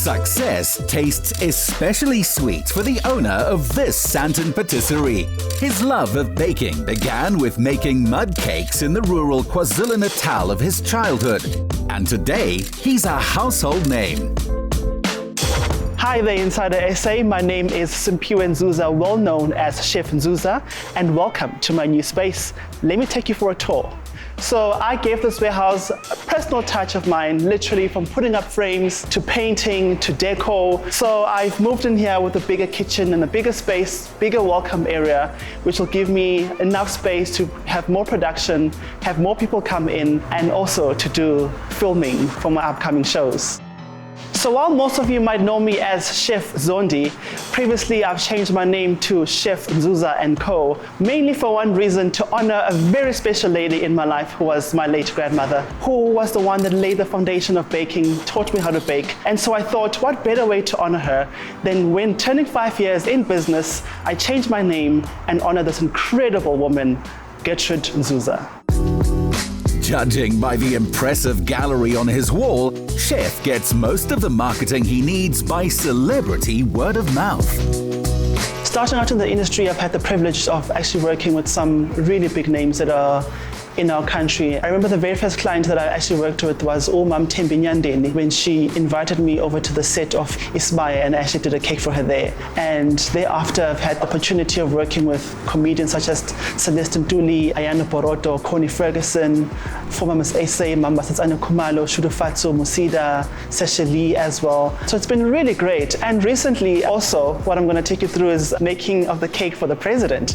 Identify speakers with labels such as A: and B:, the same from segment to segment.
A: Success tastes especially sweet for the owner of this Santon patisserie. His love of baking began with making mud cakes in the rural KwaZulu-Natal of his childhood. And today, he's a household name.
B: Hi there, Insider SA. My name is Simphiwe Nzuza, well known as Chef Nzuza, and welcome to my new space. Let me take you for a tour. So I gave this warehouse a personal touch of mine, literally from putting up frames to painting to decor. So I've moved in here with a bigger kitchen and a bigger space, bigger welcome area, which will give me enough space to have more production, have more people come in, and also to do filming for my upcoming shows. So while most of you might know me as Chef Zondi, previously I've changed my name to Chef Nzuza & Co, mainly for one reason, to honor a very special lady in my life who was my late grandmother, who was the one that laid the foundation of baking, taught me how to bake. And so I thought, what better way to honor her than when turning 5 years in business, I changed my name and honor this incredible woman, Gertrude Nzuza.
A: Judging by the impressive gallery on his wall, Chef gets most of the marketing he needs by celebrity word of mouth.
B: Starting out in the industry, I've had the privilege of actually working with some really big names that are in our country. I remember the very first client that I actually worked with was Mam Tembinyandeni, when she invited me over to the set of Ismaya and I actually did a cake for her there. And thereafter, I've had the opportunity of working with comedians such as Celeste Ntuli, Ayana Boroto, Connie Ferguson, former Miss SA, Mambasatsana Kumalo, Shudufatso, Musida, Sesha Lee as well. So it's been really great. And recently also, what I'm going to take you through is making of the cake for the president.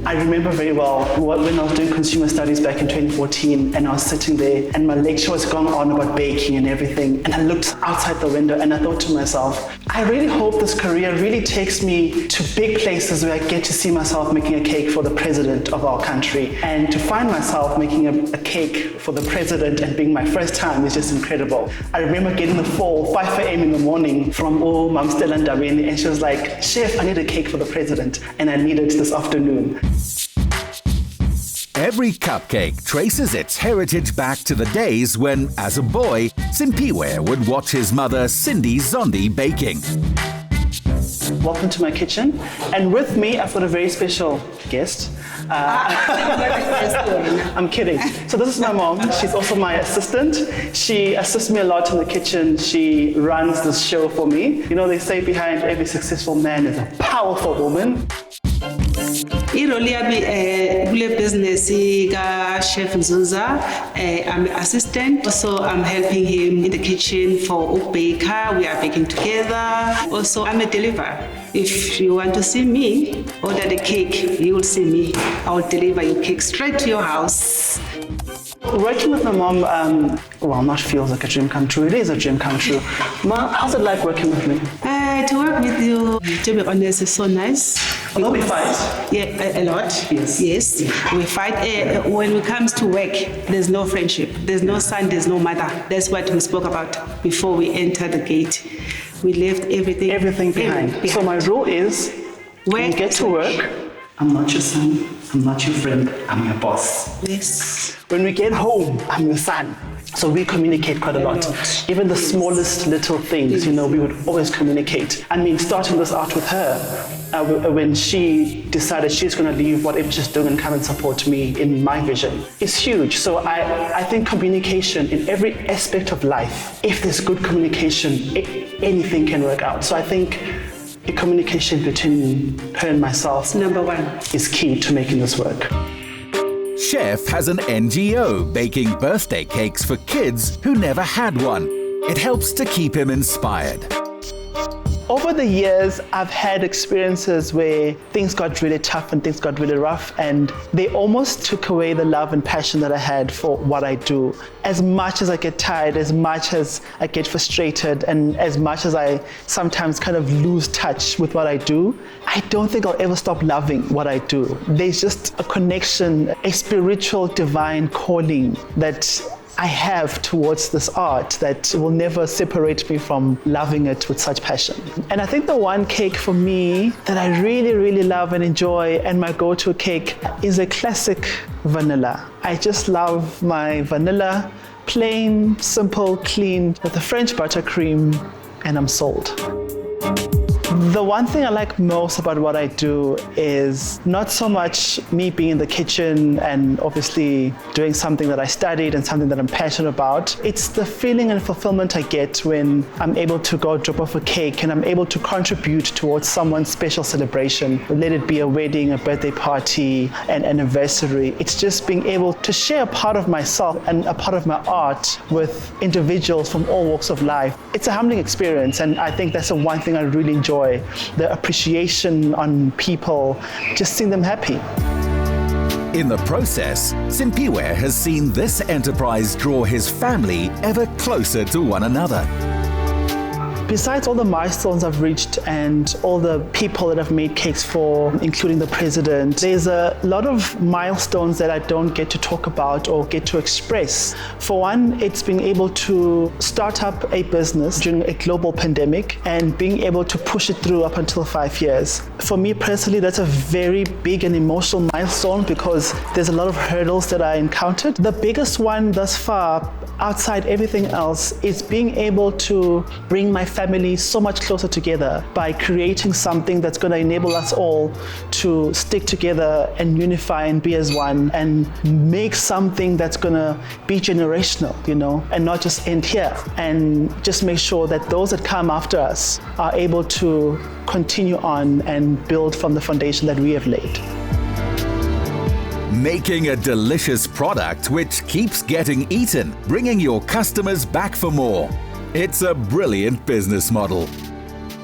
B: I remember very well when I was doing consumer studies back in 2014 and I was sitting there and my lecture was going on about baking and everything, and I looked outside the window and I thought to myself, I really hope this career really takes me to big places where I get to see myself making a cake for the president of our country. And to find myself making a cake for the president and being my first time is just incredible. I remember getting the call 5 a.m. in the morning from Mam Stella Ndabeni, and she was like, Chef, I need a cake for the president and I need it this afternoon.
A: Every cupcake traces its heritage back to the days when, as a boy, Simphiwe would watch his mother Cindy Zondi baking.
B: Welcome to my kitchen, and with me I've got a very special guest. I'm kidding. So this is my mom. She's also my assistant. She assists me a lot in the kitchen. She runs this show for me. You know, they say behind every successful man is a powerful woman.
C: Iroli business Chef Nzuza. I'm an assistant. Also, I'm helping him in the kitchen for baker. We are baking together. Also, I'm a deliverer. If you want to see me, order the cake, you will see me. I will deliver your cake straight to your house.
B: Working with my mom, not feels like a dream come true. It is a dream come true. Ma, how's it like working with me?
C: To work with you, to be honest, is so nice.
B: Although we fight?
C: Yeah, a lot.
B: Yes.
C: Yes, we fight. When it comes to work, there's no friendship. There's no son, there's no mother. That's what we spoke about before we entered the gate. We left everything behind. So my rule is, when you get to work, I'm not your son, I'm not your friend, I'm your boss. Yes.
B: When we get home, I'm your son. So we communicate quite a lot. Even the smallest little things, you know, we would always communicate. I mean, starting this out with her, when she decided she's going to leave whatever she's doing and come and support me in my vision, is huge. So I think communication in every aspect of life, if there's good communication, anything can work out. So I think the communication between her and myself,
C: number one,
B: is key to making this work.
A: Chef has an NGO baking birthday cakes for kids who never had one. It helps to keep him inspired.
B: Over the years, I've had experiences where things got really tough and things got really rough, and they almost took away the love and passion that I had for what I do. As much as I get tired, as much as I get frustrated, and as much as I sometimes kind of lose touch with what I do, I don't think I'll ever stop loving what I do. There's just a connection, a spiritual divine calling that I have towards this art that will never separate me from loving it with such passion. And I think the one cake for me that I really, really love and enjoy, and my go-to cake, is a classic vanilla. I just love my vanilla, plain, simple, clean, with a French buttercream and I'm sold. The one thing I like most about what I do is not so much me being in the kitchen and obviously doing something that I studied and something that I'm passionate about. It's the feeling and fulfillment I get when I'm able to go drop off a cake and I'm able to contribute towards someone's special celebration. Let it be a wedding, a birthday party, an anniversary. It's just being able to share a part of myself and a part of my art with individuals from all walks of life. It's a humbling experience, and I think that's the one thing I really enjoy. The appreciation on people, just seeing them happy.
A: In the process, Simphiwe has seen this enterprise draw his family ever closer to one another.
B: Besides all the milestones I've reached and all the people that I've made cakes for, including the president, there's a lot of milestones that I don't get to talk about or get to express. For one, it's being able to start up a business during a global pandemic and being able to push it through up until 5 years. For me personally, that's a very big and emotional milestone because there's a lot of hurdles that I encountered. The biggest one thus far, outside everything else, is being able to bring my family so much closer together by creating something that's going to enable us all to stick together and unify and be as one and make something that's going to be generational, and not just end here, and just make sure that those that come after us are able to continue on and build from the foundation that we have laid.
A: Making a delicious product which keeps getting eaten, bringing your customers back for more. It's a brilliant business model.